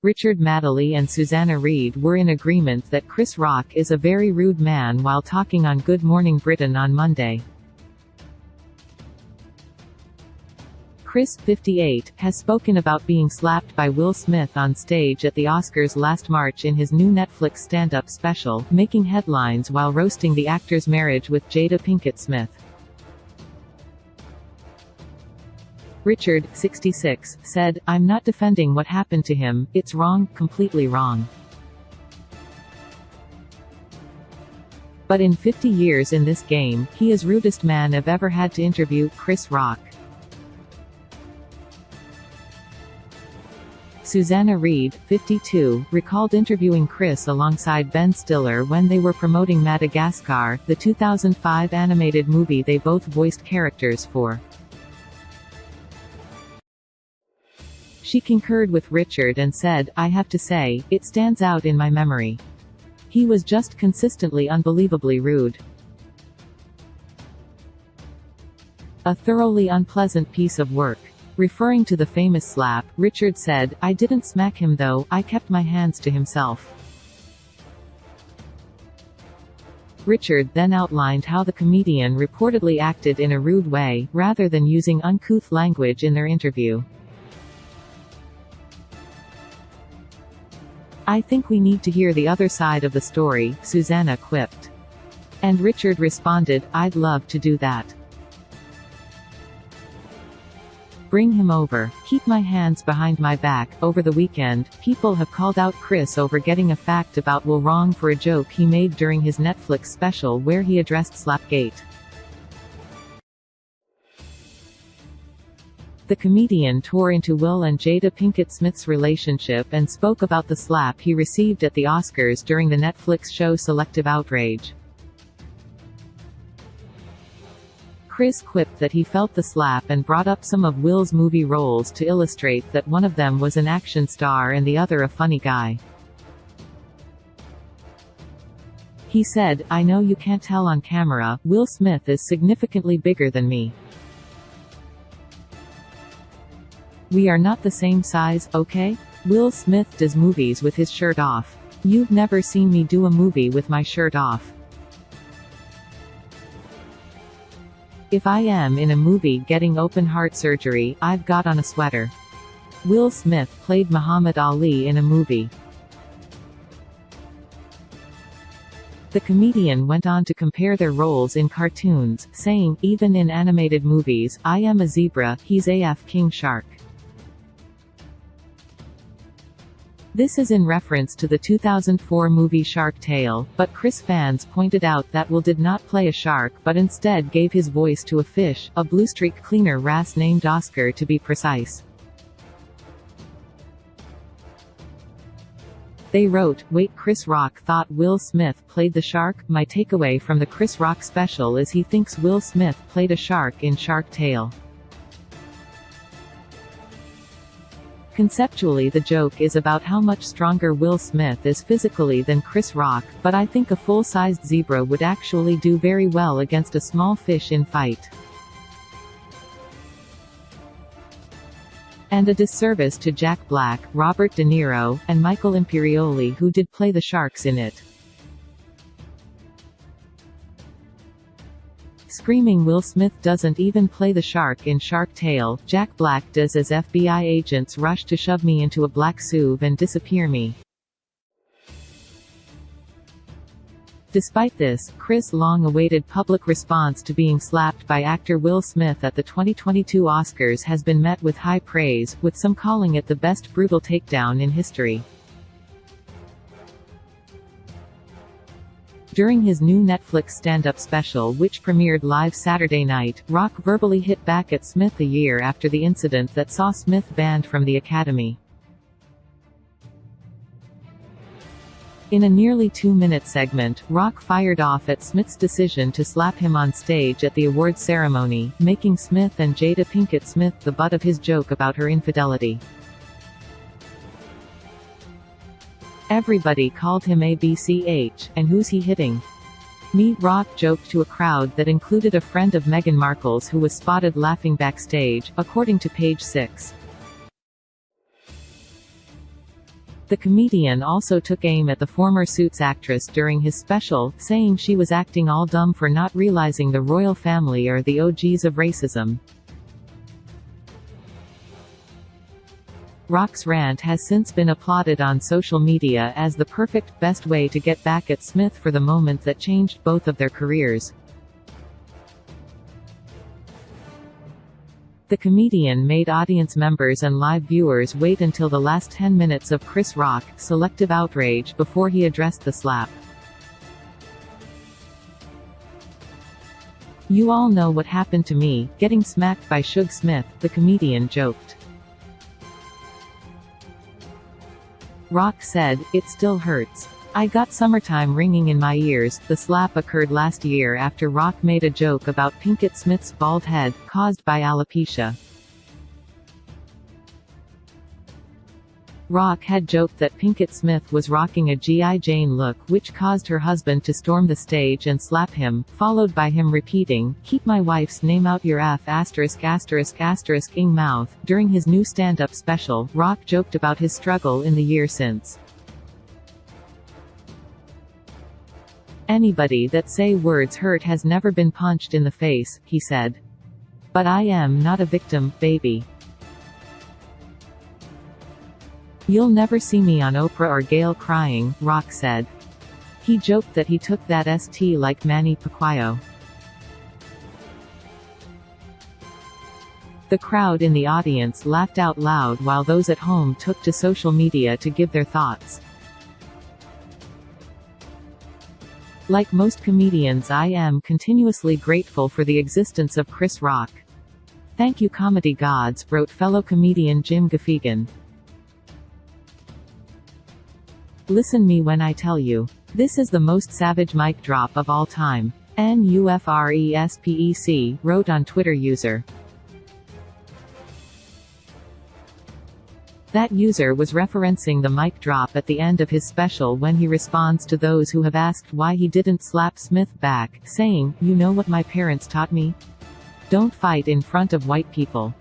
Richard Madeley and Susanna Reid were in agreement that Chris Rock is a very rude man while talking on Good Morning Britain on Monday. Chris, 58, has spoken about being slapped by Will Smith on stage at the Oscars last March in his new Netflix stand-up special, making headlines while roasting the actor's marriage with Jada Pinkett Smith. Richard, 66, said, "I'm not defending what happened to him, it's wrong, completely wrong. But in 50 years in this game, he is rudest man I've ever had to interview." Chris Rock. Susanna Reid, 52, recalled interviewing Chris alongside Ben Stiller when they were promoting Madagascar, the 2005 animated movie they both voiced characters for. She concurred with Richard and said, "I have to say, it stands out in my memory. He was just consistently unbelievably rude. A thoroughly unpleasant piece of work." Referring to the famous slap, Richard said, "I didn't smack him though, I kept my hands to himself." Richard then outlined how the comedian reportedly acted in a rude way, rather than using uncouth language in their interview. "I think we need to hear the other side of the story," Susanna quipped. And Richard responded, "I'd love to do that. Bring him over. Keep my hands behind my back." Over the weekend, people have called out Chris over getting a fact about Will wrong for a joke he made during his Netflix special where he addressed Slapgate. The comedian tore into Will and Jada Pinkett Smith's relationship and spoke about the slap he received at the Oscars during the Netflix show Selective Outrage. Chris quipped that he felt the slap and brought up some of Will's movie roles to illustrate that one of them was an action star and the other a funny guy. He said, "I know you can't tell on camera, Will Smith is significantly bigger than me. We are not the same size, okay? Will Smith does movies with his shirt off. You've never seen me do a movie with my shirt off. If I am in a movie getting open heart surgery, I've got on a sweater." Will Smith played Muhammad Ali in a movie. The comedian went on to compare their roles in cartoons, saying, "Even in animated movies, I am a zebra, he's AF King Shark." This is in reference to the 2004 movie Shark Tale, but Chris fans pointed out that Will did not play a shark but instead gave his voice to a fish, a bluestreak cleaner wrasse named Oscar to be precise. They wrote, "Wait, Chris Rock thought Will Smith played the shark? My takeaway from the Chris Rock special is he thinks Will Smith played a shark in Shark Tale. Conceptually the joke is about how much stronger Will Smith is physically than Chris Rock, but I think a full-sized zebra would actually do very well against a small fish in fight. And a disservice to Jack Black, Robert De Niro, and Michael Imperioli who did play the sharks in it." Screaming Will Smith doesn't even play the shark in Shark Tale, Jack Black does as FBI agents rush to shove me into a black SUV and disappear me. Despite this, Chris' long-awaited public response to being slapped by actor Will Smith at the 2022 Oscars has been met with high praise, with some calling it the best brutal takedown in history. During his new Netflix stand-up special which premiered live Saturday night, Rock verbally hit back at Smith a year after the incident that saw Smith banned from the Academy. In a nearly 2-minute segment, Rock fired off at Smith's decision to slap him on stage at the awards ceremony, making Smith and Jada Pinkett Smith the butt of his joke about her infidelity. "Everybody called him ABCH, and who's he hitting? Me," Rock joked to a crowd that included a friend of Meghan Markle's who was spotted laughing backstage, according to Page 6. The comedian also took aim at the former Suits actress during his special, saying she was acting all dumb for not realizing the royal family are the OGs of racism. Rock's rant has since been applauded on social media as the perfect, best way to get back at Smith for the moment that changed both of their careers. The comedian made audience members and live viewers wait until the last 10 minutes of Chris Rock, selective outrage, before he addressed the slap. "You all know what happened to me, getting smacked by Suge Smith," the comedian joked. Rock said, "It still hurts. I got summertime ringing in my ears." The slap occurred last year after Rock made a joke about Pinkett Smith's bald head, caused by alopecia. Rock had joked that Pinkett Smith was rocking a G.I. Jane look, which caused her husband to storm the stage and slap him, followed by him repeating, "Keep my wife's name out your ******ing mouth." During his new stand-up special, Rock joked about his struggle in the year since. "Anybody that say words hurt has never been punched in the face," he said. "But I am not a victim, baby. You'll never see me on Oprah or Gayle crying," Rock said. He joked that he took that ST like Manny Pacquiao. The crowd in the audience laughed out loud while those at home took to social media to give their thoughts. "Like most comedians, I am continuously grateful for the existence of Chris Rock. Thank you comedy gods," wrote fellow comedian Jim Gaffigan. "Listen me when I tell you. This is the most savage mic drop of all time. NUFRESPEC," wrote on Twitter user. That user was referencing the mic drop at the end of his special when he responds to those who have asked why he didn't slap Smith back, saying, "You know what my parents taught me? Don't fight in front of white people."